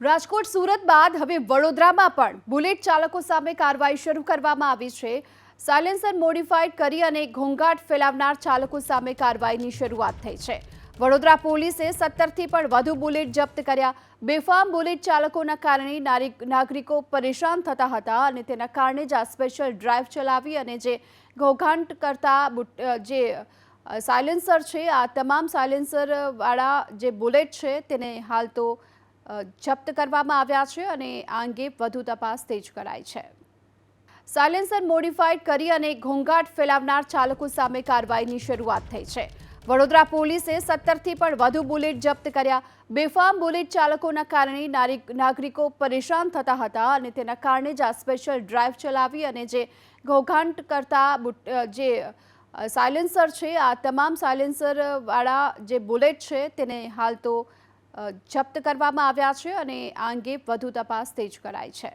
રાજકોટ સુરત બાદ હવે વડોદરામાં પણ બુલેટ ચાલકો સામે કાર્યવાહી શરૂ કરવામાં આવી છે। સાયલેન્સર મોડિફાઈડ કરી અને ઘોંઘાટ ફેલાવનાર ચાલકો સામે કાર્યવાહીની શરૂઆત થઈ છે। વડોદરા પોલીસે 17થી પણ વધુ બુલેટ જપ્ત કર્યા। બેફામ બુલેટ ચાલકોના કારણે નાગરિકો પરેશાન થતા હતા અને તેના કારણે જ આ સ્પેશિયલ ડ્રાઈવ ચલાવી અને જે ઘોંઘાટ કરતા જે સાયલેન્સર છે, આ તમામ સાયલેન્સર વાળા જે બુલેટ છે તેને હાલ તો જપ્ત કરવામાં આવ્યા છે અને આ અંગે વધુ તપાસ તેજ કરાઈ છે। સાયલેન્સર મોડિફાઈડ કરી અને ઘોંઘાટ ફેલાવનાર ચાલકો સામે કાર્યવાહીની શરૂઆત થઈ છે। વડોદરા પોલીસે 17થી પણ વધુ બુલેટ જપ્ત કર્યા। બેફામ બુલેટ ચાલકોના કારણે નાગરિકો પરેશાન થતા હતા અને તેના કારણે જ આ સ્પેશિયલ ડ્રાઈવ ચલાવી અને જે ઘોંઘાટ કરતા જે સાયલેન્સર છે, આ તમામ સાયલેન્સર વાળા જે બુલેટ છે તેને હાલ તો જપ્ત કરવામાં આવ્યા છે અને આ અંગે વધુ તપાસ તેજ કરાઈ છે।